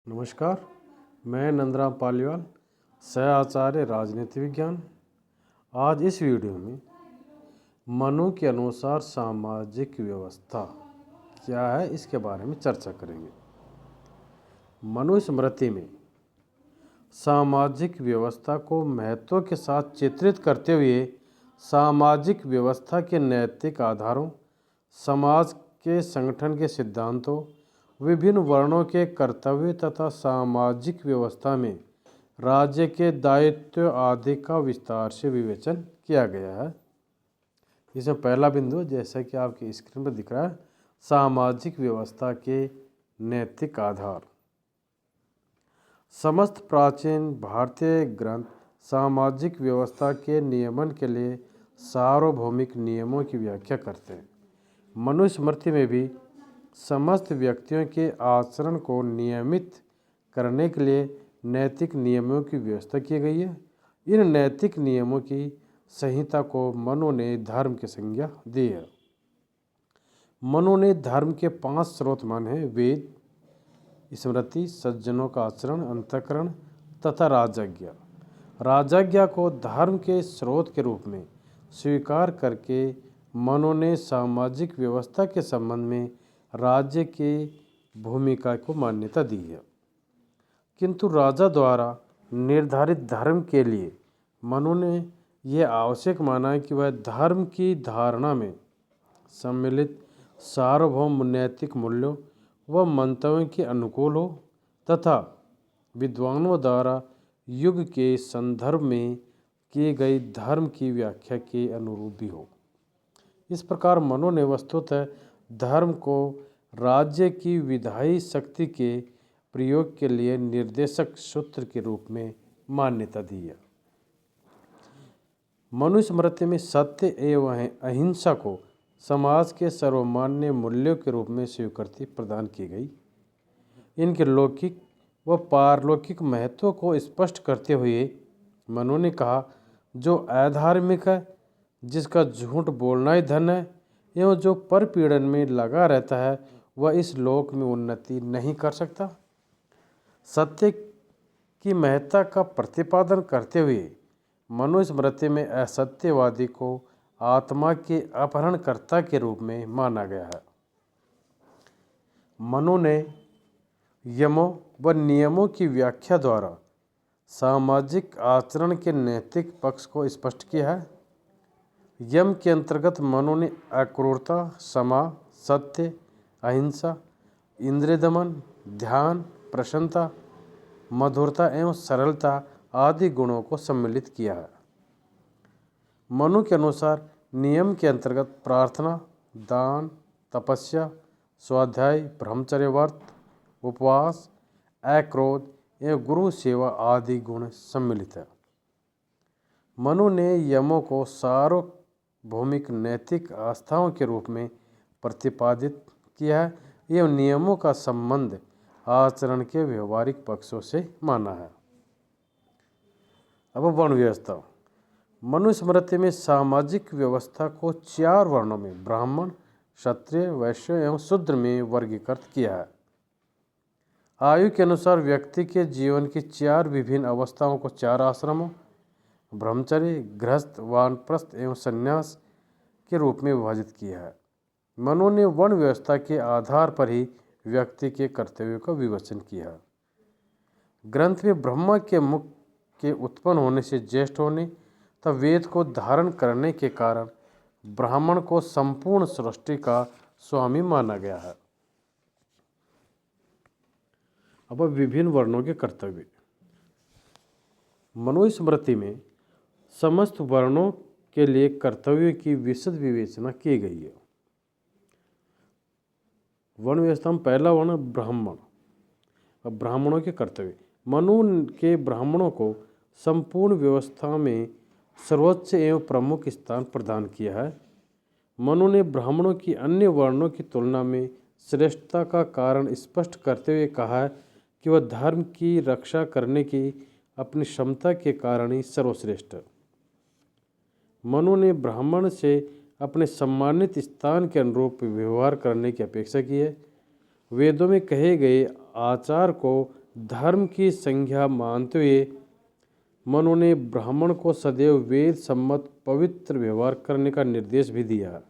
नमस्कार। मैं नंदराम पालीवाल, सह आचार्य राजनीति विज्ञान। आज इस वीडियो में मनु के अनुसार सामाजिक व्यवस्था क्या है इसके बारे में चर्चा करेंगे। मनुस्मृति में सामाजिक व्यवस्था को महत्व के साथ चित्रित करते हुए सामाजिक व्यवस्था के नैतिक आधारों, समाज के संगठन के सिद्धांतों, विभिन्न वर्णों के कर्तव्य तथा सामाजिक व्यवस्था में राज्य के दायित्व आदि का विस्तार से विवेचन किया गया है। इसमें पहला बिंदु, जैसा कि आपकी स्क्रीन पर दिख रहा है, सामाजिक व्यवस्था के नैतिक आधार। समस्त प्राचीन भारतीय ग्रंथ सामाजिक व्यवस्था के नियमन के लिए सार्वभौमिक नियमों की व्याख्या करते हैं। मनुस्मृति में भी समस्त व्यक्तियों के आचरण को नियमित करने के लिए नैतिक नियमों की व्यवस्था की गई है। इन नैतिक नियमों की संहिता को मनु ने धर्म की संज्ञा दी है। मनु ने धर्म के 5 स्रोत माने हैं: वेद, स्मृति, सज्जनों का आचरण, अंतःकरण तथा राजज्ञा। राजज्ञा को धर्म के स्रोत के रूप में स्वीकार करके मनु ने सामाजिक व्यवस्था के संबंध में राज्य की भूमिका को मान्यता दी है। किंतु राजा द्वारा निर्धारित धर्म के लिए मनु ने यह आवश्यक माना है कि वह धर्म की धारणा में सम्मिलित सार्वभौम नैतिक मूल्यों व मंतव्यों के अनुकूल हो तथा विद्वानों द्वारा युग के संदर्भ में की गई धर्म की व्याख्या के अनुरूप भी हो। इस प्रकार मनु ने वस्तुतः धर्म को राज्य की विधायी शक्ति के प्रयोग के लिए निर्देशक सूत्र के रूप में मान्यता दी है। मनुस्मृति में सत्य एवं अहिंसा को समाज के सर्वमान्य मूल्यों के रूप में स्वीकृति प्रदान की गई। इनके लौकिक व पारलौकिक महत्व को स्पष्ट करते हुए मनु ने कहा, जो अधार्मिक है, जिसका झूठ बोलना ही धन है एवं जो परपीड़न में लगा रहता है, वह इस लोक में उन्नति नहीं कर सकता। सत्य की महत्ता का प्रतिपादन करते हुए मनुस्मृति में असत्यवादी को आत्मा के अपहरणकर्ता के रूप में माना गया है। मनु ने यमों व नियमों की व्याख्या द्वारा सामाजिक आचरण के नैतिक पक्ष को स्पष्ट किया है। यम के अंतर्गत मनु ने अक्रूरता, क्षमा, सत्य, अहिंसा, इंद्रिय दमन, ध्यान, प्रसन्नता, मधुरता एवं सरलता आदि गुणों को सम्मिलित किया है। मनु के अनुसार नियम के अंतर्गत प्रार्थना, दान, तपस्या, स्वाध्याय, ब्रह्मचर्य व्रत, उपवास, अक्रोध एवं गुरु सेवा आदि गुण सम्मिलित है। मनु ने यमों को सार्वभौमिक नैतिक आस्थाओं के रूप में प्रतिपादित किया है एवं नियमों का संबंध आचरण के व्यवहारिक पक्षों से माना है। अब वर्ण व्यवस्था। मनुस्मृति में सामाजिक व्यवस्था को 4 वर्णों में ब्राह्मण, क्षत्रिय, वैश्य एवं शूद्र में वर्गीकृत किया है। आयु के अनुसार व्यक्ति के जीवन की 4 विभिन्न अवस्थाओं को 4 आश्रमों ब्रह्मचर्य, गृहस्थ, वानप्रस्थ एवं संन्यास के रूप में विभाजित किया है। मनु ने वर्ण व्यवस्था के आधार पर ही व्यक्ति के कर्तव्यों का विवेचन किया है। ग्रंथ में ब्रह्मा के मुख के उत्पन्न होने से ज्येष्ठ होने तथा वेद को धारण करने के कारण ब्राह्मण को संपूर्ण सृष्टि का स्वामी माना गया है। अब विभिन्न वर्णों के कर्तव्य। मनुस्मृति में समस्त वर्णों के लिए कर्तव्यों की विशद विवेचना की गई है। वर्ण व्यवस्था में पहला वर्ण ब्राह्मण। अब ब्राह्मणों के कर्तव्य। मनु के ब्राह्मणों को संपूर्ण व्यवस्था में सर्वोच्च एवं प्रमुख स्थान प्रदान किया है। मनु ने ब्राह्मणों की अन्य वर्णों की तुलना में श्रेष्ठता का कारण स्पष्ट करते हुए कहा है कि वह धर्म की रक्षा करने की अपनी क्षमता के कारण ही सर्वश्रेष्ठ है। मनु ने ब्राह्मण से अपने सम्मानित स्थान के अनुरूप व्यवहार करने की अपेक्षा की है। वेदों में कहे गए आचार को धर्म की संज्ञा मानते हुए मनु ने ब्राह्मण को सदैव वेद सम्मत पवित्र व्यवहार करने का निर्देश भी दिया।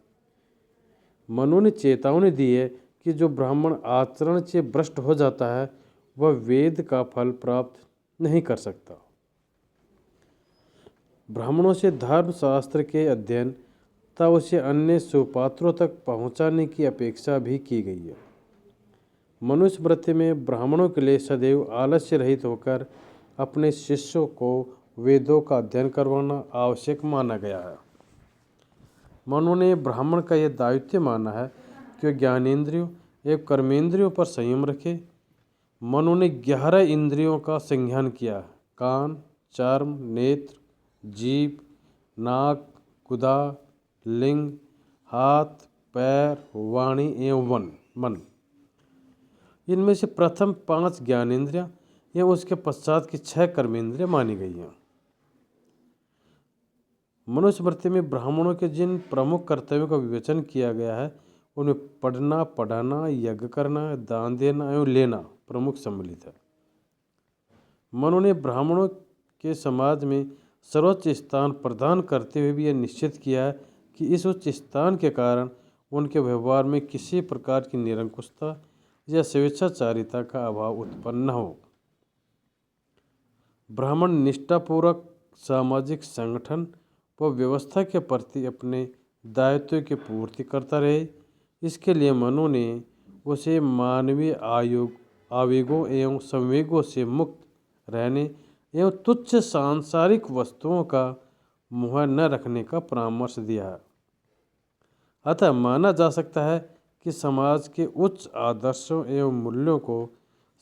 मनु ने चेतावनी दी है कि जो ब्राह्मण आचरण से भ्रष्ट हो जाता है वह वेद का फल प्राप्त नहीं कर सकता। ब्राह्मणों से धर्मशास्त्र के अध्ययन तथा उसे अन्य सुपात्रों तक पहुंचाने की अपेक्षा भी की गई है। मनुस्मृति में ब्राह्मणों के लिए सदैव आलस्य रहित होकर अपने शिष्यों को वेदों का अध्ययन करवाना आवश्यक माना गया है। मनु ने ब्राह्मण का यह दायित्व माना है कि वह ज्ञानेंद्रियों एवं कर्मेंद्रियों पर संयम रखे। मनु ने 11 इंद्रियों का संज्ञान किया: कान, चर्म, नेत्र, जीभ, नाक, गुदा, लिंग, हाथ, पैर, वाणी एवं मन। इनमें से प्रथम 5 ज्ञानेंद्रियां एवं उसके पश्चात की 6 कर्मेंद्रियां मानी गई हैं। मनुस्मृति में ब्राह्मणों के जिन प्रमुख कर्तव्यों का विवेचन किया गया है उनमें पढ़ना, पढ़ाना, यज्ञ करना, दान देना एवं लेना प्रमुख सम्मिलित है। मनु ने ब्राह्मणों के समाज में सर्वोच्च स्थान प्रदान करते हुए भी यह निश्चित किया है कि इस उच्च स्थान के कारण उनके व्यवहार में किसी प्रकार की निरंकुशता या स्वेच्छाचारिता का अभाव उत्पन्न न हो। ब्राह्मण निष्ठापूर्वक सामाजिक संगठन व व्यवस्था के प्रति अपने दायित्व की पूर्ति करता रहे। इसके लिए मनु ने उसे मानवीय आवेगों एवं संवेगों से मुक्त रहने एवं तुच्छ सांसारिक वस्तुओं का मुँह न रखने का परामर्श दिया है। अतः माना जा सकता है कि समाज के उच्च आदर्शों एवं मूल्यों को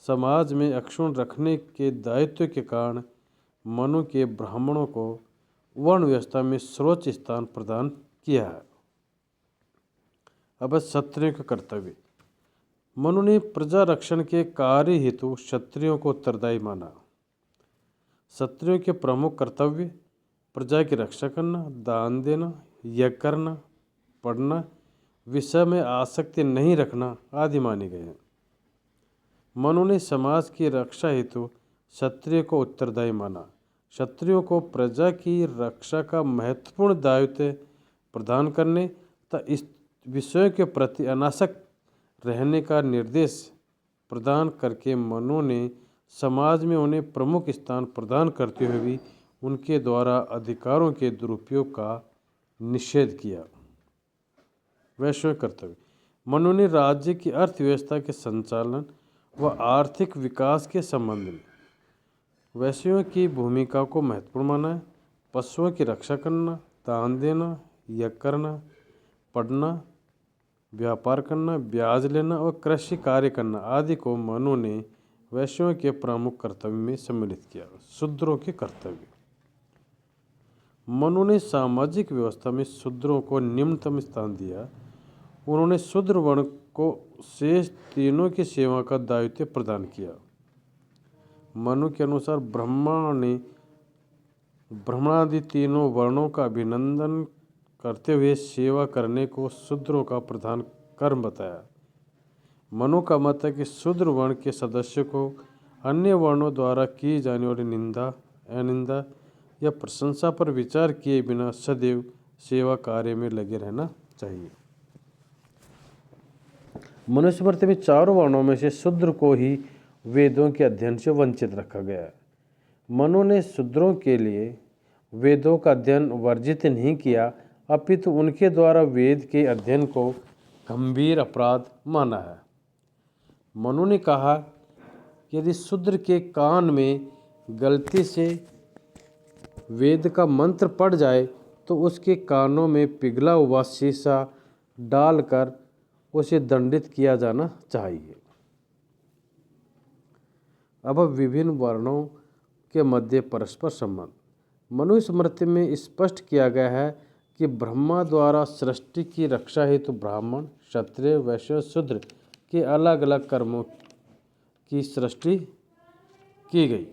समाज में अक्षुण्ण रखने के दायित्व के कारण मनु के ब्राह्मणों को वर्ण व्यवस्था में सर्वोच्च स्थान प्रदान किया है। अब क्षत्रियों का कर्तव्य। मनु ने प्रजा रक्षण के कार्य हेतु क्षत्रियों को उत्तरदायी माना। क्षत्रियों के प्रमुख कर्तव्य प्रजा की रक्षा करना, दान देना, यज्ञ करना, पढ़ना, विषय में आसक्ति नहीं रखना आदि माने गए हैं। मनु ने समाज की रक्षा हेतु क्षत्रिय को उत्तरदायी माना। क्षत्रियों को प्रजा की रक्षा का महत्वपूर्ण दायित्व प्रदान करने तथा इस विषय के प्रति अनासक्त रहने का निर्देश प्रदान करके मनु ने समाज में उन्हें प्रमुख स्थान प्रदान करते हुए भी उनके द्वारा अधिकारों के दुरुपयोग का निषेध किया। वैश्विक कर्तव्य। मनु ने राज्य की अर्थव्यवस्था के संचालन व आर्थिक विकास के संबंध में वैश्यों की भूमिका को महत्वपूर्ण माना है। पशुओं की रक्षा करना, दान देना, यज्ञ करना, पढ़ना, व्यापार करना, ब्याज लेना और कृषि कार्य करना आदि को मनु ने वैश्यों के प्रमुख कर्तव्य में सम्मिलित किया। शूद्रों के कर्तव्य। मनु ने सामाजिक व्यवस्था में शूद्रों को निम्नतम स्थान दिया। उन्होंने शूद्र वर्ण को शेष तीनों की सेवा का दायित्व प्रदान किया। मनु के अनुसार ब्राह्मणादि तीनों वर्णों का अभिनंदन करते हुए सेवा करने को शूद्रों का प्रधान कर्म बताया। मनु का मत है कि शूद्र वर्ण के सदस्यों को अन्य वर्णों द्वारा की जाने वाली निंदा, अनिंदा या प्रशंसा पर विचार किए बिना सदैव सेवा कार्य में लगे रहना चाहिए। मनुस्मृति में 4 वर्णों में से शूद्र को ही वेदों के अध्ययन से वंचित रखा गया है। मनु ने शूद्रों के लिए वेदों का अध्ययन वर्जित नहीं किया, अपितु उनके द्वारा वेद के अध्ययन को गंभीर अपराध माना है। मनु ने कहा कि यदि शूद्र के कान में गलती से वेद का मंत्र पड़ जाए तो उसके कानों में पिघला हुआ शीशा डालकर उसे दंडित किया जाना चाहिए। अब विभिन्न वर्णों के मध्य परस्पर संबंध। मनुस्मृति में स्पष्ट किया गया है कि ब्रह्मा द्वारा सृष्टि की रक्षा हेतु ब्राह्मण, क्षत्रिय, वैश्य, शूद्र के अलग अलग कर्मों की सृष्टि की गई।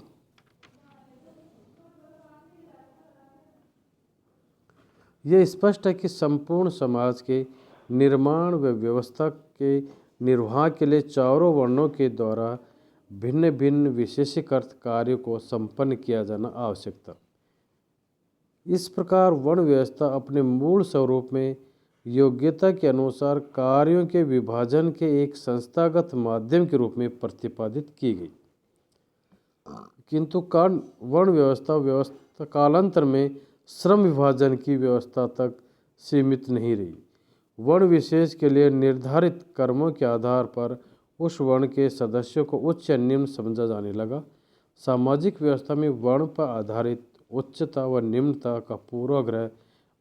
यह स्पष्ट है कि संपूर्ण समाज के निर्माण व व्यवस्था के निर्वाह के लिए चारों वर्णों के द्वारा भिन्न भिन्न विशेषीकृत कार्यों को संपन्न किया जाना आवश्यक था। इस प्रकार वर्ण व्यवस्था अपने मूल स्वरूप में योग्यता के अनुसार कार्यों के विभाजन के एक संस्थागत माध्यम के रूप में प्रतिपादित की गई, किंतु वर्ण व्यवस्था कालांतर में श्रम विभाजन की व्यवस्था तक सीमित नहीं रही। वर्ण विशेष के लिए निर्धारित कर्मों के आधार पर उस वर्ण के सदस्यों को उच्च या निम्न समझा जाने लगा। सामाजिक व्यवस्था में वर्ण पर आधारित उच्चता व निम्नता का पूर्वाग्रह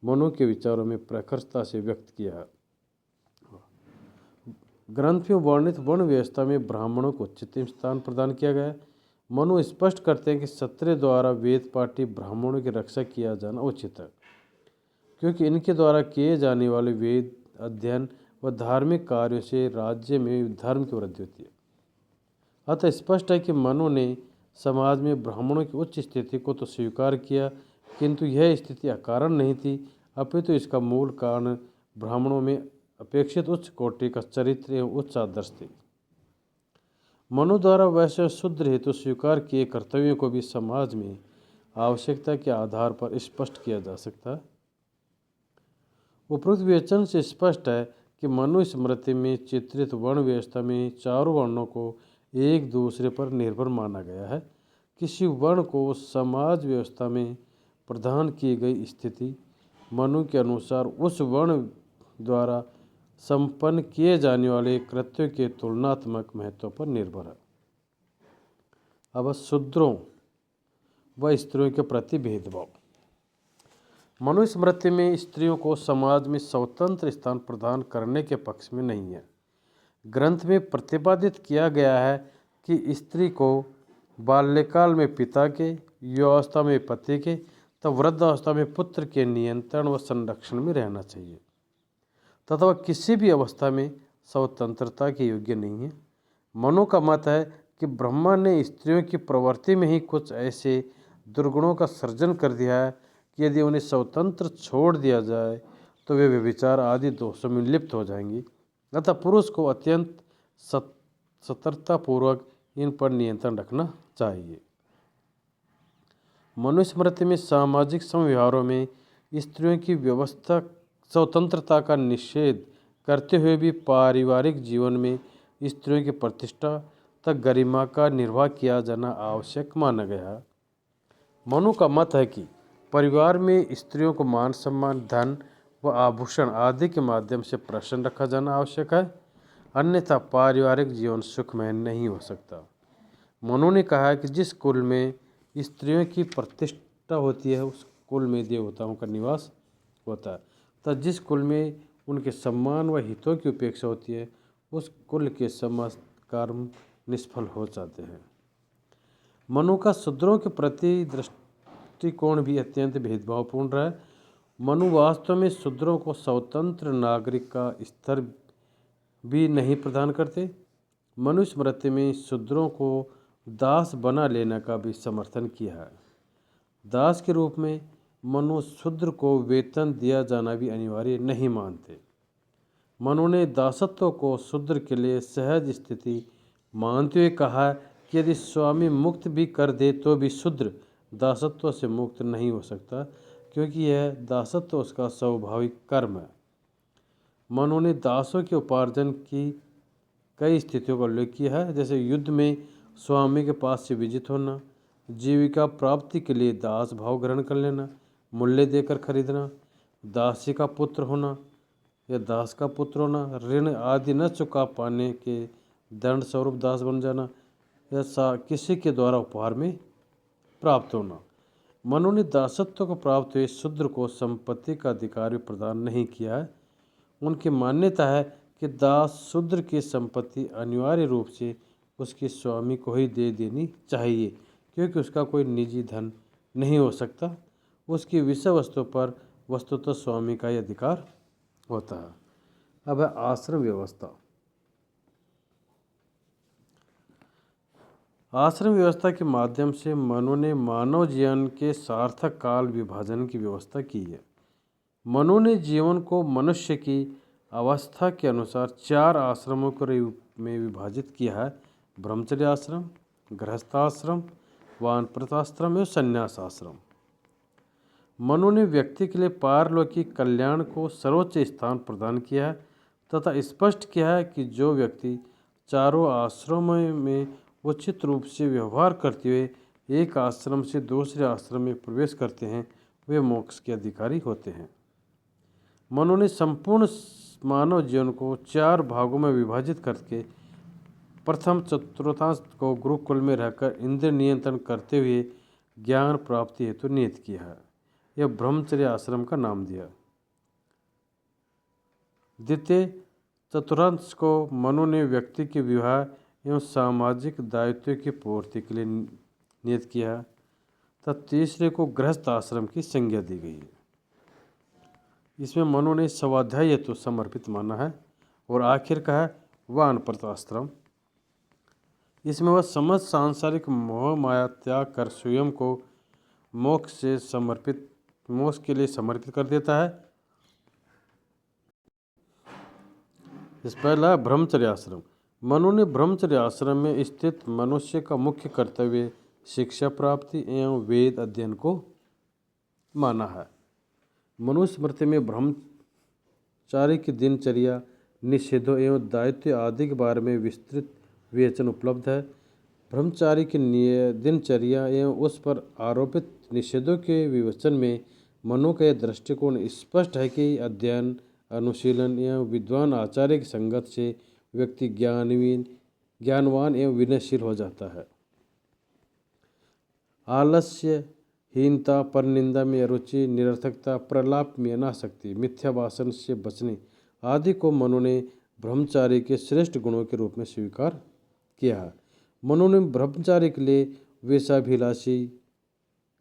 मनु के विचारों में प्रखरता से व्यक्त किया है। ग्रंथ में वर्णित वर्ण व्यवस्था में ब्राह्मणों को उच्चतम स्थान प्रदान किया गया है। मनु स्पष्ट करते हैं कि क्षत्रिय द्वारा वेद पाठी ब्राह्मणों की रक्षा किया जाना उचित है, क्योंकि इनके द्वारा किए जाने वाले वेद अध्ययन व धार्मिक कार्यों से राज्य में धर्म की वृद्धि होती है। अतः स्पष्ट है कि मनु ने समाज में ब्राह्मणों की उच्च स्थिति को तो स्वीकार किया, किंतु यह स्थिति अकारण नहीं थी, अपितु इसका मूल कारण ब्राह्मणों में अपेक्षित उच्च कोटि का चरित्र एवं उच्च आदर्श थे। मनु द्वारा वैसे शुद्ध हेतु स्वीकार किए कर्तव्यों को भी समाज में आवश्यकता के आधार पर स्पष्ट किया जा सकता है। उपरोक्त विवेचन से स्पष्ट है कि मनु स्मृति में चित्रित वर्ण व्यवस्था में चारों वर्णों को एक दूसरे पर निर्भर माना गया है। किसी वर्ण को समाज व्यवस्था में प्रदान की गई स्थिति मनु के अनुसार उस वर्ण द्वारा संपन्न किए जाने वाले कृत्यों के तुलनात्मक महत्व पर निर्भर है। अब शूद्रों व स्त्रियों के प्रति भेदभाव। मनुस्मृति में स्त्रियों को समाज में स्वतंत्र स्थान प्रदान करने के पक्ष में नहीं है। ग्रंथ में प्रतिपादित किया गया है कि स्त्री को बाल्यकाल में पिता के, युवावस्था में पति के तथा वृद्धावस्था में पुत्र के नियंत्रण व संरक्षण में रहना चाहिए तथा वह किसी भी अवस्था में स्वतंत्रता के योग्य नहीं है। मनु का मत है कि ब्रह्मा ने स्त्रियों की प्रवृत्ति में ही कुछ ऐसे दुर्गुणों का सृजन कर दिया है कि यदि उन्हें स्वतंत्र छोड़ दिया जाए तो वे व्यभिचार आदि दोषों में लिप्त हो जाएंगी। अतः पुरुष को अत्यंत सतर्कतापूर्वक इन पर नियंत्रण रखना चाहिए। मनुस्मृति में सामाजिक समव्यवहारों में स्त्रियों की व्यवस्था स्वतंत्रता का निषेध करते हुए भी पारिवारिक जीवन में स्त्रियों की प्रतिष्ठा तक गरिमा का निर्वाह किया जाना आवश्यक माना गया है। मनु का मत है कि परिवार में स्त्रियों को मान सम्मान, धन व आभूषण आदि के माध्यम से प्रसन्न रखा जाना आवश्यक है, अन्यथा पारिवारिक जीवन सुखमय नहीं हो सकता। मनु ने कहा है कि जिस कुल में स्त्रियों की प्रतिष्ठा होती है उस कुल में देवताओं का निवास होता है, तथा जिस कुल में उनके सम्मान व हितों की उपेक्षा होती है उस कुल के समस्त कर्म निष्फल हो जाते हैं। मनु का शूद्रों के प्रति दृष्टिकोण भी अत्यंत भेदभावपूर्ण रहा है। मनु वास्तव में शूद्रों को स्वतंत्र नागरिक का स्तर भी नहीं प्रदान करते। मनुस्मृति में शूद्रों को दास बना लेने का भी समर्थन किया है। दास के रूप में मनु शूद्र को वेतन दिया जाना भी अनिवार्य नहीं मानते। मनु ने दासत्व को शूद्र के लिए सहज स्थिति मानते हुए कहा कि यदि स्वामी मुक्त भी कर दे तो भी शूद्र दासत्व से मुक्त नहीं हो सकता, क्योंकि यह दासत्व उसका स्वाभाविक कर्म है। मनु ने दासों के उपार्जन की कई स्थितियों का उल्लेख किया है, जैसे युद्ध में स्वामी के पास से विजित होना, जीविका प्राप्ति के लिए दास भाव ग्रहण कर लेना, मूल्य देकर खरीदना, दासी का पुत्र होना या दास का पुत्र होना, ऋण आदि न चुका पाने के दंड स्वरूप दास बन जाना या किसी के द्वारा उपहार में प्राप्त होना। मनु ने दासत्व को प्राप्त हुए शूद्र को संपत्ति का अधिकार भी प्रदान नहीं किया है। उनकी मान्यता है कि दास शूद्र की संपत्ति अनिवार्य रूप से उसके स्वामी को ही दे देनी चाहिए, क्योंकि उसका कोई निजी धन नहीं हो सकता। उसकी विषय वस्तु पर वस्तुतः स्वामी का ही अधिकार होता है। अब है आश्रम व्यवस्था। आश्रम व्यवस्था के माध्यम से मनु ने मानव जीवन के सार्थक काल विभाजन की व्यवस्था की है। मनु ने जीवन को मनुष्य की अवस्था के अनुसार 4 आश्रमों के रूप में विभाजित किया है: ब्रह्मचर्य आश्रम, गृहस्थाश्रम, वानप्रस्थाश्रम एवं संन्यास आश्रम। मनु ने व्यक्ति के लिए पारलौकिक कल्याण को सर्वोच्च स्थान प्रदान किया है तथा स्पष्ट किया है कि जो व्यक्ति चारों आश्रमों में उचित रूप से व्यवहार करते हुए एक आश्रम से दूसरे आश्रम में प्रवेश करते हैं वे मोक्ष के अधिकारी होते हैं। मनु ने संपूर्ण मानव जीवन को 4 भागों में विभाजित करके प्रथम चतुर्थांश को गुरुकुल में रहकर इंद्रिय नियंत्रण करते हुए ज्ञान प्राप्ति हेतु नियत किया है। यह ब्रह्मचर्य आश्रम का नाम दिया। द्वितीय चतुर्थांश को मनु ने व्यक्ति के विवाह एवं सामाजिक दायित्व की पूर्ति के लिए नियत किया तथा तीसरे को गृहस्थ आश्रम की संज्ञा दी गई है। इसमें मनु ने स्वाध्याय हेतु समर्पित माना है। और आखिर का है वानप्रस्थ आश्रम। इसमें वह समस्त सांसारिक मोह माया त्याग कर स्वयं को मोक्ष के लिए समर्पित कर देता है। इस पहला ब्रह्मचर्य आश्रम। मनु ने ब्रह्मचर्य आश्रम में स्थित मनुष्य का मुख्य कर्तव्य शिक्षा प्राप्ति एवं वेद अध्ययन को माना है। मनुस्मृति में ब्रह्मचारी की दिनचर्या, निषेधों एवं दायित्व आदि के बारे में विस्तृत विवेचन उपलब्ध है। ब्रह्मचारी की दिनचर्या एवं उस पर आरोपित निषेधों के विवेचन में मनु का यह दृष्टिकोण स्पष्ट है कि अध्ययन, अनुशीलन एवं विद्वान आचार्य की संगत से व्यक्ति ज्ञानवान एवं विनयशील हो जाता है। आलस्य, हीनता, परनिंदा में अरुचि, निरर्थकता, प्रलाप में अनासक्ति, मिथ्या भाषण से बचने आदि को मनु ने ब्रह्मचारी के श्रेष्ठ गुणों के रूप में स्वीकार किया है। मनु ने ब्रह्मचारी के लिए वेशाभिलाषी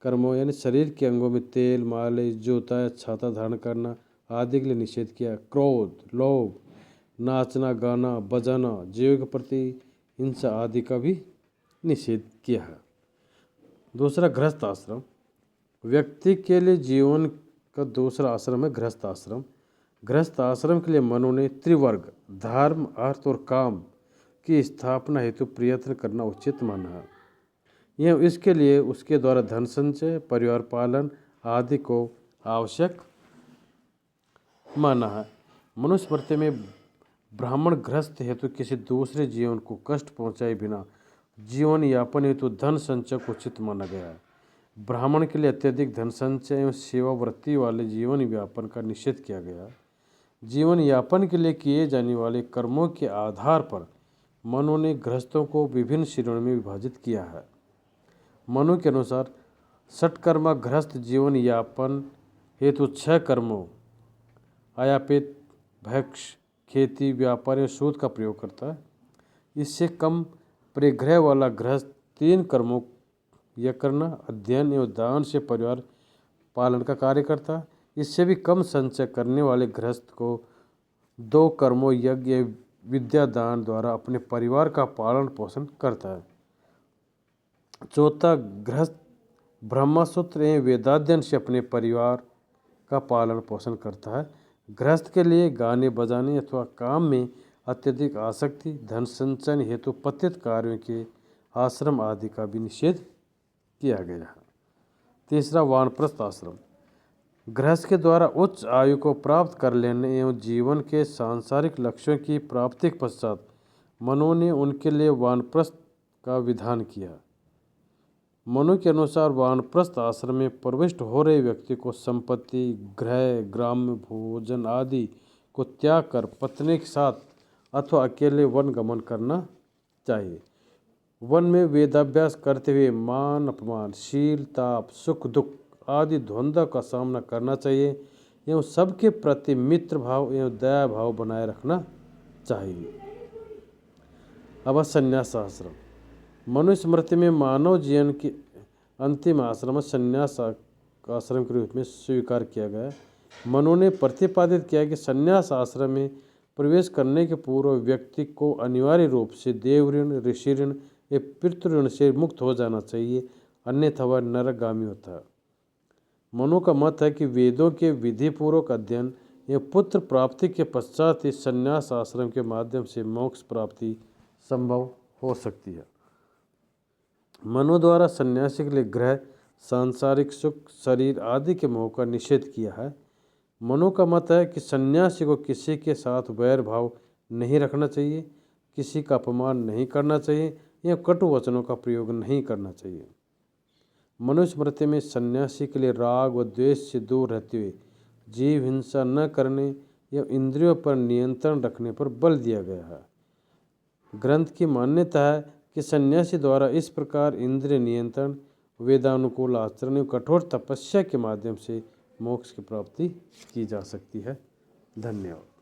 कर्मों यानी शरीर के अंगों में तेल, मालिश, जूता या छाता धारण करना आदि के लिए निषेध किया। क्रोध, लोभ, नाचना, गाना, बजाना, जीव के प्रति हिंसा आदि का भी निषेध किया है। दूसरा गृहस्थ आश्रम। व्यक्ति के लिए जीवन का दूसरा आश्रम है गृहस्थ आश्रम। गृहस्थ आश्रम के लिए मनु ने त्रिवर्ग धर्म, अर्थ और काम की स्थापना हेतु प्रयत्न करना उचित माना है। यह इसके लिए उसके द्वारा धन संचय, परिवार पालन आदि को आवश्यक माना है। मनुस्मृति में ब्राह्मण गृहस्थ हेतु किसी दूसरे जीवन को कष्ट पहुँचाए बिना जीवन यापन हेतु धन संचय को उचित माना गया है। ब्राह्मण के लिए अत्यधिक धन संचय एवं सेवा वृत्ति वाले जीवन यापन का निषेध किया गया। जीवन यापन के लिए किए जाने वाले कर्मों के आधार पर मनु ने गृहस्थों को विभिन्न श्रेणियों में विभाजित किया है। मनु के अनुसार षटकर्मा गृहस्थ जीवन यापन हेतु 6 कर्मों आयापित, भक्ष, खेती, व्यापार एवं सूद का प्रयोग करता है। इससे कम परिग्रह वाला गृहस्थ 3 कर्मों यह करना, अध्ययन एवं दान से परिवार पालन का कार्य करता है। इससे भी कम संचय करने वाले गृहस्थ को 2 कर्मों यज्ञ विद्या दान द्वारा अपने परिवार का पालन पोषण करता है। चौथा गृहस्थ ब्रह्मसूत्र एवं वेदाध्ययन से अपने परिवार का पालन पोषण करता है। गृहस्थ के लिए गाने बजाने अथवा काम में अत्यधिक आसक्ति, धन संचयन हेतु पतित कार्यों के आश्रम आदि का भी निषेध किया गया है। तीसरा वानप्रस्थ आश्रम। गृहस्थ के द्वारा उच्च आयु को प्राप्त कर लेने एवं जीवन के सांसारिक लक्ष्यों की प्राप्ति के पश्चात मनु ने उनके लिए वानप्रस्थ का विधान किया। मनु के अनुसार वानप्रस्थ आश्रम में प्रविष्ट हो रहे व्यक्ति को संपत्ति, गृह, ग्राम्य भोजन आदि को त्याग कर पत्नी के साथ अथवा अकेले वन गमन करना चाहिए। वन में वेदाभ्यास करते हुए मान अपमान, शील ताप, सुख दुख आदि द्वंद्व का सामना करना चाहिए एवं सबके प्रति मित्र भाव एवं दया भाव बनाए रखना चाहिए। अब संन्यास आश्रम। मनुस्मृति में मानव जीवन के अंतिम आश्रम संन्यास आश्रम के रूप में स्वीकार किया गया। मनु ने प्रतिपादित किया कि संन्यास आश्रम में प्रवेश करने के पूर्व व्यक्ति को अनिवार्य रूप से देव ऋण, ऋषि ऋण या पितृ ऋण से मुक्त हो जाना चाहिए, अन्यथा वह नरकगामी होता है। मनु का मत है कि वेदों के विधिपूर्वक अध्ययन या पुत्र प्राप्ति के पश्चात ही संन्यास आश्रम के माध्यम से मोक्ष प्राप्ति संभव हो सकती है। मनु द्वारा सन्यासी के लिए ग्रह, सांसारिक सुख, शरीर आदि के मोह का निषेध किया है। मनु का मत है कि सन्यासी को किसी के साथ वैर भाव नहीं रखना चाहिए, किसी का अपमान नहीं करना चाहिए या कटु वचनों का प्रयोग नहीं करना चाहिए। मनुस्मृति में सन्यासी के लिए राग व द्वेष से दूर रहते हुए जीव हिंसा न करने या इंद्रियों पर नियंत्रण रखने पर बल दिया गया है। ग्रंथ की मान्यता है कि सन्यासी द्वारा इस प्रकार इंद्रिय नियंत्रण, वेदानुकूल आचरण एवं कठोर तपस्या के माध्यम से मोक्ष की प्राप्ति की जा सकती है। धन्यवाद।